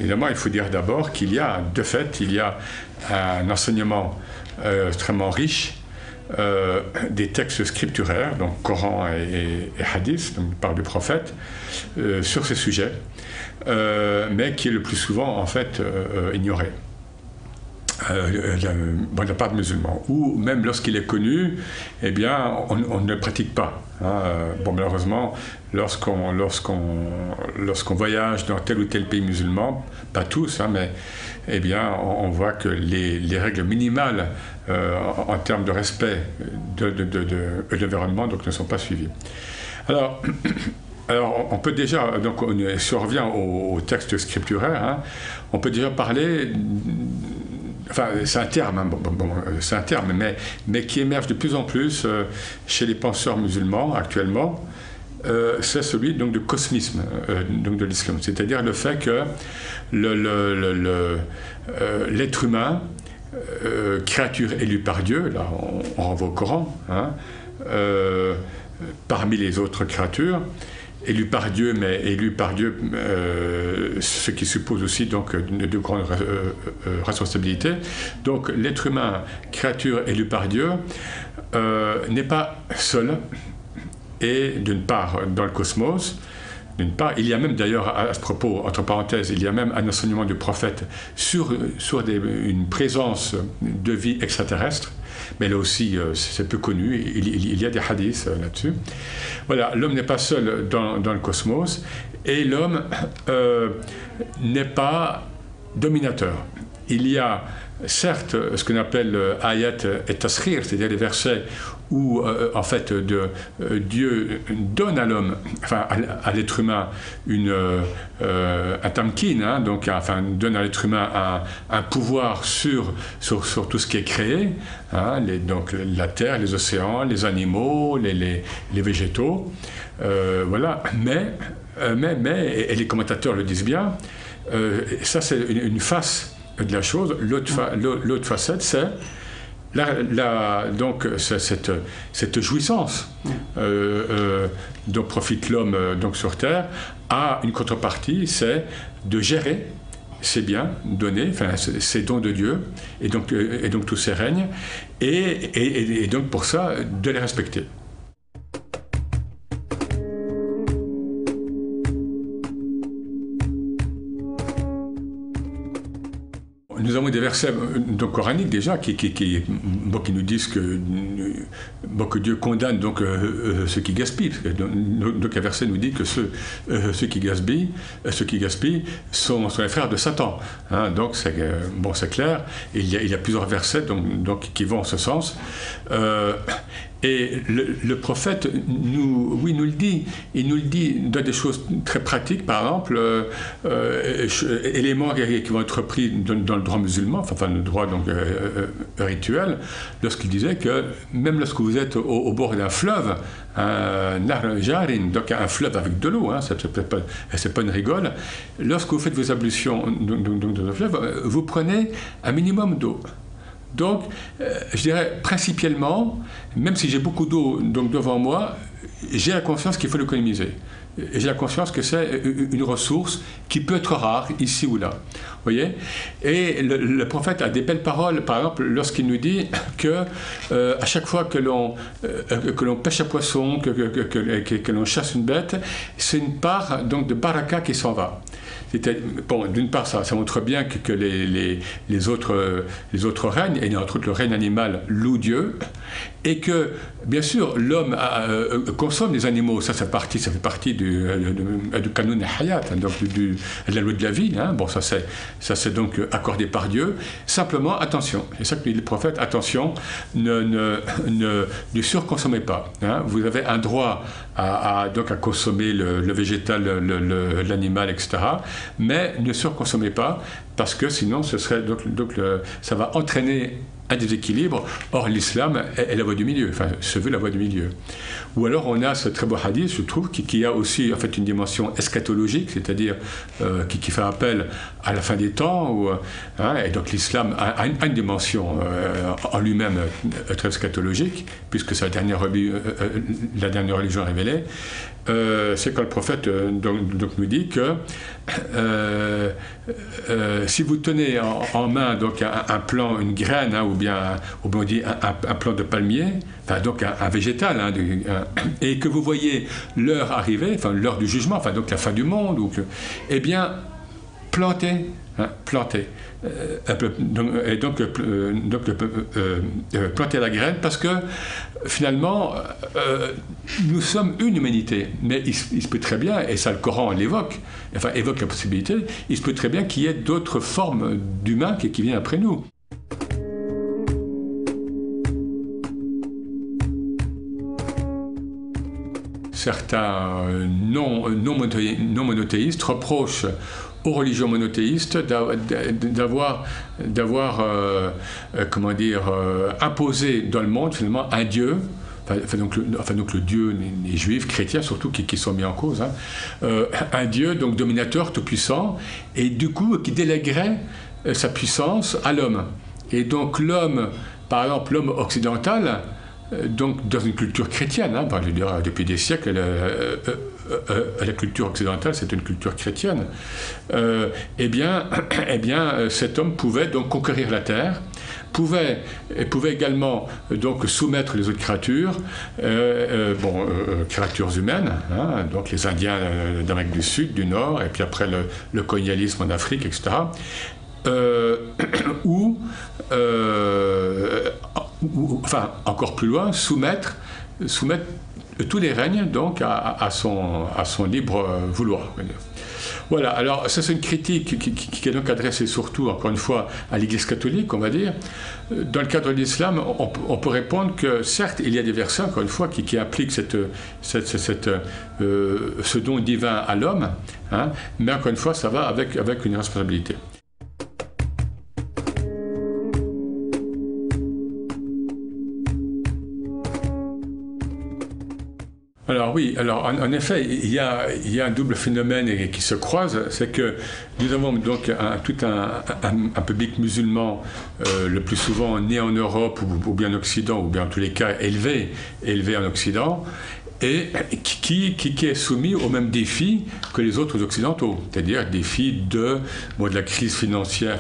évidemment, il faut dire d'abord qu'il y a, de fait, il y a un enseignement extrêmement riche des textes scripturaires, donc Coran et Hadith, donc par du prophète, sur ces sujets, mais qui est le plus souvent en fait ignoré. De la part de musulmans, ou même lorsqu'il est connu, eh bien, on ne le pratique pas. Bon, malheureusement, lorsqu'on voyage dans tel ou tel pays musulman, pas tous, mais eh bien, on voit que les règles minimales en termes de respect de l'environnement donc, ne sont pas suivies. Alors, on peut déjà, donc, si on revient au texte scripturaire, on peut déjà parler. Enfin, c'est un terme, c'est un terme, mais qui émerge de plus en plus chez les penseurs musulmans actuellement. C'est celui donc du cosmisme donc de l'islam, c'est-à-dire le fait que l'être humain, créature élue par Dieu, là on renvoie au Coran, parmi les autres créatures. Élu par Dieu, mais élu par Dieu, ce qui suppose aussi donc de grandes responsabilités. Donc l'être humain, créature élue par Dieu, n'est pas seul, et d'une part dans le cosmos, d'une part, il y a même d'ailleurs à ce propos, entre parenthèses, il y a même un enseignement du prophète sur une présence de vie extraterrestre. Mais là aussi, c'est peu connu, il y a des hadiths là-dessus. Voilà, l'homme n'est pas seul dans le cosmos, et l'homme n'est pas dominateur. Il y a certes ce qu'on appelle ayat et taskhir, c'est-à-dire les versets où en fait Dieu donne à l'homme, enfin à l'être humain un tamkin, donc donne à l'être humain un pouvoir sur tout ce qui est créé, donc la terre, les océans, les animaux, les végétaux, voilà. Mais et les commentateurs le disent bien, ça c'est une face de la chose. L'autre facette, c'est donc cette jouissance dont profite l'homme donc sur Terre, a une contrepartie, c'est de gérer ses biens donnés, ses dons de Dieu, et donc tous ses règnes, et donc pour ça, de les respecter. Nous avons des versets donc, coraniques déjà qui nous disent que Dieu condamne donc, ceux qui gaspillent. Donc un verset nous dit que ceux qui gaspillent sont les frères de Satan. Donc c'est clair. Il y a plusieurs versets donc, qui vont en ce sens. Et le prophète nous le dit. Il nous le dit dans des choses très pratiques, par exemple, éléments qui vont être pris dans le droit musulman, enfin le droit donc, rituel, lorsqu'il disait que même lorsque vous êtes au bord d'un fleuve, Nahr Jarin, donc un fleuve avec de l'eau, c'est pas une rigole, lorsque vous faites vos ablutions dans le fleuve, vous prenez un minimum d'eau. Donc, je dirais principalement, même si j'ai beaucoup d'eau devant moi, j'ai la conscience qu'il faut l'économiser. Et j'ai la conscience que c'est une ressource qui peut être rare ici ou là. Vous voyez ? Et le prophète a des belles paroles, par exemple, lorsqu'il nous dit que à chaque fois que l'on pêche un poisson, que l'on chasse une bête, c'est une part donc, de baraka qui s'en va. Bon, d'une part, ça montre bien que les autres règnes, et entre autres le règne animal, louent Dieu, et que, bien sûr, l'homme consomme les animaux. Ça fait partie du canon hayat, donc de la loi de la vie. Bon, ça c'est donc accordé par Dieu. Simplement, attention, c'est ça que dit le prophète, attention, ne surconsommez pas. Vous avez un droit à consommer le végétal, l'animal, etc. Mais ne surconsommez pas, parce que sinon ça va entraîner un déséquilibre. Or l'islam est la voie du milieu, se veut la voie du milieu. Ou alors on a ce très beau hadith, je trouve, qui a aussi en fait une dimension eschatologique, c'est-à-dire qui fait appel à la fin des temps, et donc l'islam a une dimension en lui-même très eschatologique, puisque c'est la dernière religion révélée. c'est quand le prophète donc nous dit que si vous tenez en main donc un plant, une graine, hein, ou bien on dit un plant de palmier, enfin donc un végétal, hein, et que vous voyez l'heure arriver, enfin l'heure du jugement, enfin donc la fin du monde, eh bien plantez. Hein, planter. Planter la graine parce que finalement nous sommes une humanité, mais il se peut très bien, et ça le Coran l'évoque, enfin évoque la possibilité, il se peut très bien qu'il y ait d'autres formes d'humains qui viennent après nous. Certains non monothéistes reprochent aux religions monothéistes d'avoir imposé dans le monde finalement un Dieu, donc le Dieu des Juifs, chrétiens surtout, qui sont mis en cause, hein, un Dieu donc dominateur, tout-puissant, et du coup qui délèguerait sa puissance à l'homme. Et donc l'homme, par exemple l'homme occidental, donc dans une culture chrétienne, hein, je veux dire, depuis des siècles, la culture occidentale, c'est une culture chrétienne, eh bien, cet homme pouvait donc conquérir la terre, pouvait également donc soumettre les autres créatures, créatures humaines, hein, donc les Indiens d'Amérique du Sud, du Nord, et puis après le colonialisme en Afrique, etc. Enfin, encore plus loin, soumettre tous les règnes donc à son libre vouloir. Voilà, alors ça c'est une critique qui est donc adressée surtout, encore une fois, à l'Église catholique, on va dire. Dans le cadre de l'islam, on peut répondre que certes, il y a des versets, encore une fois, qui appliquent ce don divin à l'homme, hein, mais encore une fois, ça va avec une responsabilité. Alors oui, en effet, il y a un double phénomène qui se croise, c'est que nous avons donc tout un public musulman, le plus souvent né en Europe ou bien en Occident, ou bien en tous les cas élevé en Occident, et qui est soumis aux mêmes défis que les autres occidentaux, c'est-à-dire défis de la crise financière,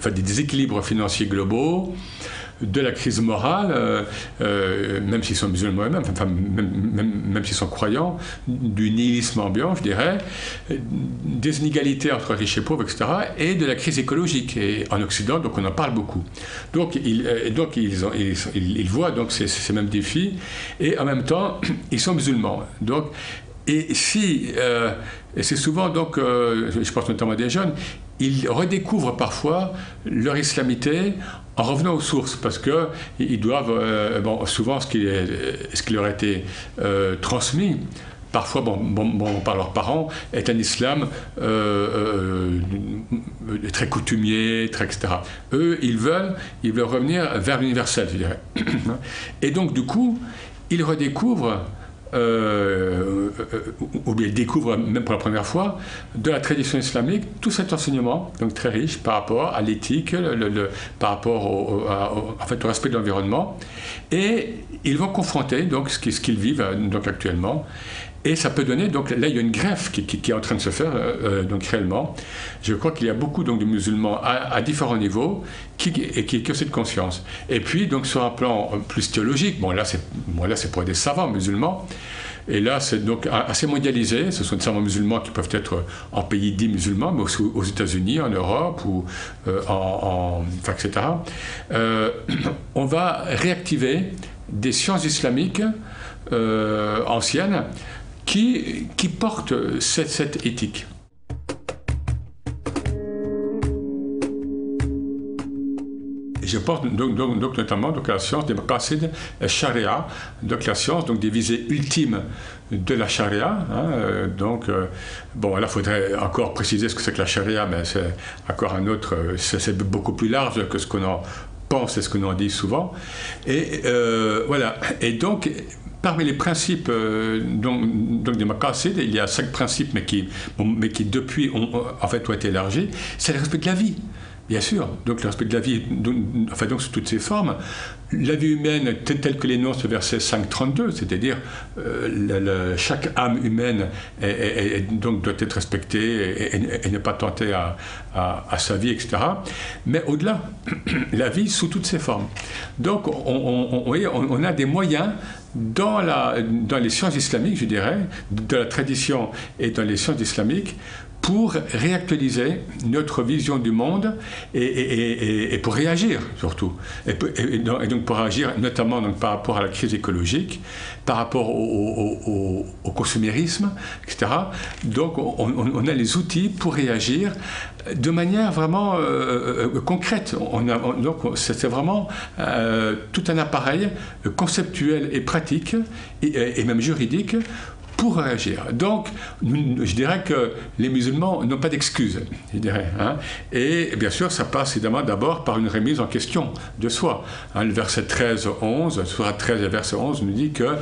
des déséquilibres financiers globaux, de la crise morale, même s'ils sont musulmans eux-mêmes, même s'ils sont croyants, du nihilisme ambiant, je dirais, des inégalités entre riches et pauvres, etc., et de la crise écologique. Et en Occident, donc on en parle beaucoup. Donc ils voient donc ces mêmes défis, et en même temps, ils sont musulmans. Donc, et c'est souvent, donc, je pense notamment à des jeunes, ils redécouvrent parfois leur islamité en revenant aux sources, parce qu'ils doivent, souvent ce qui leur a été transmis, parfois par leurs parents, est un islam très coutumier, etc. Eux, ils veulent revenir vers l'universel, je dirais. Et donc, du coup, ils redécouvrent ou bien découvre même pour la première fois de la tradition islamique tout cet enseignement, donc très riche par rapport à l'éthique, par rapport au respect de l'environnement, et ils vont confronter donc ce qu'ils vivent donc actuellement. Et ça peut donner, donc là il y a une greffe qui est en train de se faire donc réellement. Je crois qu'il y a beaucoup donc de musulmans à différents niveaux qui ont cette conscience. Et puis donc sur un plan plus théologique, là c'est pour des savants musulmans. Et là c'est donc assez mondialisé. Ce sont des savants musulmans qui peuvent être en pays dits musulmans, mais aussi aux États-Unis, en Europe ou etc. On va réactiver des sciences islamiques anciennes qui portent cette éthique. Je porte donc notamment à la science des maqasid sharia, donc la science donc des visées ultimes de la charia. Hein, là, il faudrait encore préciser ce que c'est que la charia, mais c'est encore un autre, c'est beaucoup plus large que ce qu'on en pense et ce qu'on en dit souvent. Et voilà. Et donc, parmi les principes donc des maqasid, il y a 5 principes, mais qui depuis ont été élargis. C'est le respect de la vie. Bien sûr, donc le respect de la vie, enfin donc sous toutes ses formes, la vie humaine telle que l'énonce le verset 5.32, c'est-à-dire chaque âme humaine donc doit être respectée et ne pas tenter à sa vie, etc. Mais au-delà, la vie sous toutes ses formes. Donc on a des moyens dans les sciences islamiques, je dirais, de la tradition et dans les sciences islamiques, pour réactualiser notre vision du monde et pour réagir surtout. Et donc pour réagir notamment donc par rapport à la crise écologique, par rapport au consumérisme, etc. Donc on a les outils pour réagir de manière vraiment concrète. Donc c'est vraiment tout un appareil conceptuel et pratique et même juridique pour réagir. Donc, je dirais que les musulmans n'ont pas d'excuses, je dirais. Hein. Et bien sûr, ça passe évidemment d'abord par une remise en question de soi. Hein, le verset 13-11, Sourate 13 et verset 11 nous dit que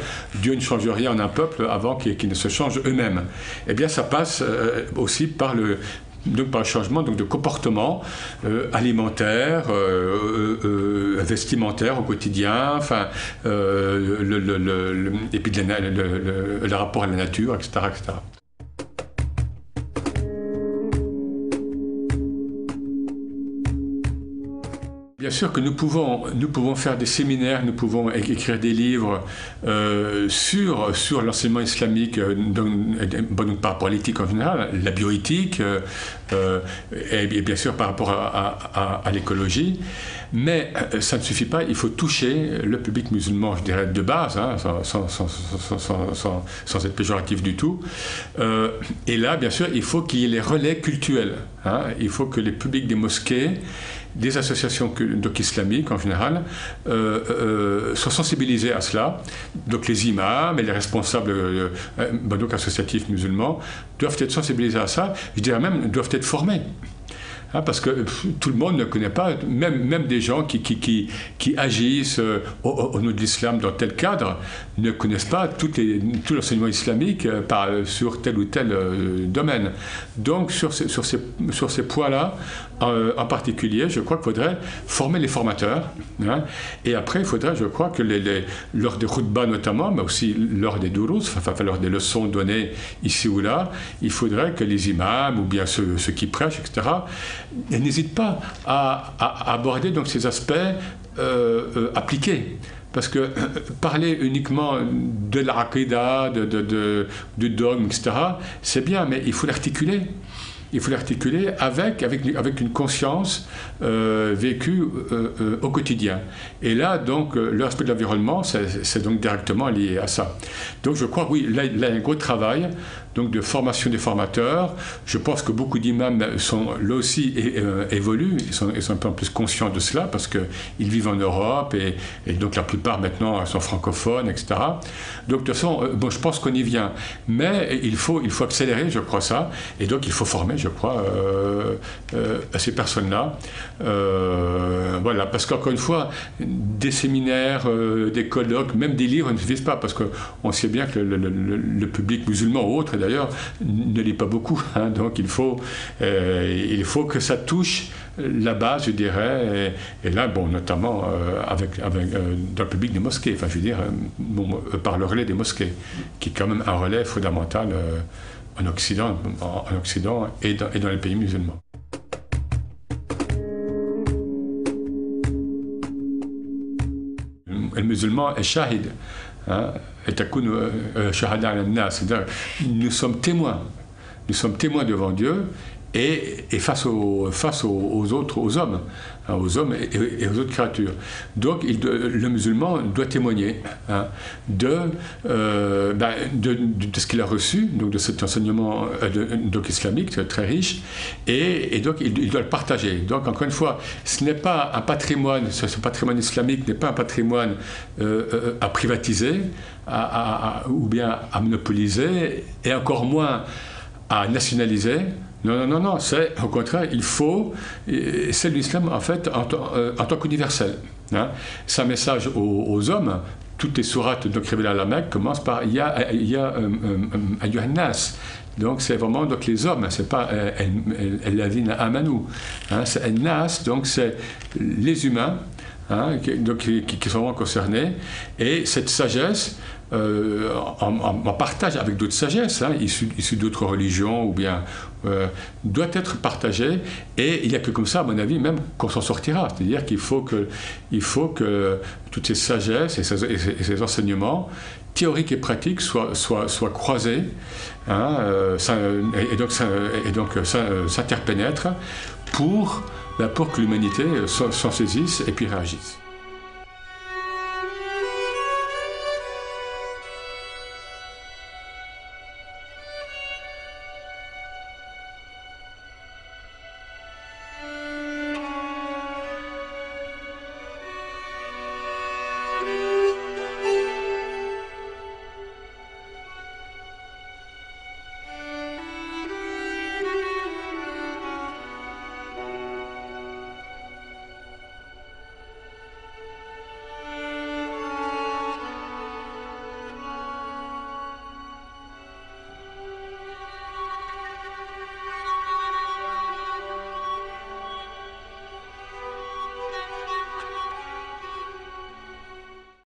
Dieu ne change rien en un peuple avant qu'ils ne se changent eux-mêmes. Eh bien, ça passe aussi par le changement donc, de comportement alimentaire, vestimentaire au quotidien, enfin, et puis le rapport à la nature, etc. etc. Bien sûr que nous pouvons faire des séminaires, nous pouvons écrire des livres sur l'enseignement islamique, donc par rapport à l'éthique en général, la bioéthique, et bien sûr par rapport à l'écologie. Mais ça ne suffit pas, il faut toucher le public musulman, je dirais, de base, hein, sans être péjoratif du tout. Et là, bien sûr, il faut qu'il y ait les relais cultuels. Hein, il faut que les publics des mosquées, des associations donc islamiques en général, sont sensibilisés à cela. Donc les imams et les responsables donc associatifs musulmans doivent être sensibilisés à ça, je dirais même doivent être formés. Hein, parce que tout le monde ne connaît pas, même des gens qui agissent au nom de l'islam dans tel cadre, ne connaissent pas tout l'enseignement islamique sur tel ou tel domaine. Donc sur ces points-là, en particulier, je crois qu'il faudrait former les formateurs. Hein, et après, il faudrait, je crois, que lors des khutbahs notamment, mais aussi lors des durus, enfin lors des leçons données ici ou là, il faudrait que les imams, ou bien ceux qui prêchent, etc., n'hésitent pas à aborder donc ces aspects appliqués. Parce que parler uniquement de l'aqidah, du dogme, etc., c'est bien, mais il faut l'articuler. Il faut l'articuler avec une conscience vécue au quotidien. Et là, donc, le respect de l'environnement, c'est donc directement lié à ça. Donc, je crois, oui, là, il y a un gros travail donc, de formation des formateurs. Je pense que beaucoup d'imams sont là aussi évoluent, ils sont un peu plus conscients de cela parce qu'ils vivent en Europe et donc la plupart maintenant sont francophones, etc. Donc, de toute façon, bon, je pense qu'on y vient. Mais il faut accélérer, je crois ça. Et donc, il faut former, je crois, à ces personnes-là. Voilà, parce qu'encore une fois, des séminaires, des colloques, même des livres ne suffisent pas, parce qu'on sait bien que le public musulman ou autre, d'ailleurs, ne lit pas beaucoup. Hein, donc il faut que ça touche la base, je dirais, et là, bon, notamment dans le public des mosquées, enfin, je veux dire, par le relais des mosquées, qui est quand même un relais fondamental en Occident et dans les pays musulmans. Le musulman est shahid, c'est-à-dire nous sommes témoins devant Dieu et face aux autres, aux hommes et aux autres créatures. Donc le musulman doit témoigner de ce qu'il a reçu, donc de cet enseignement donc islamique très riche, et donc il doit le partager. Donc encore une fois, ce n'est pas un patrimoine, ce patrimoine islamique n'est pas un patrimoine à privatiser, ou bien à monopoliser, et encore moins à nationaliser. Non, c'est au contraire, c'est l'islam en fait en tant qu'universel. Hein. C'est un message aux hommes toutes les sourates donc révélées à la Mecque commencent par Ya Ayyuhan Nas. Donc c'est vraiment donc les hommes, c'est pas Alladhina Amanu, c'est An-Nas, donc c'est les humains, qui sont vraiment concernés, et cette sagesse en partage avec d'autres sagesses issues d'autres religions ou bien doit être partagée, et il n'y a que comme ça, à mon avis, même qu'on s'en sortira. C'est-à-dire qu'il faut que toutes ces sagesses et ces enseignements théoriques et pratiques soient croisés, et donc s'interpénètrent pour que l'humanité s'en saisisse et puis réagisse.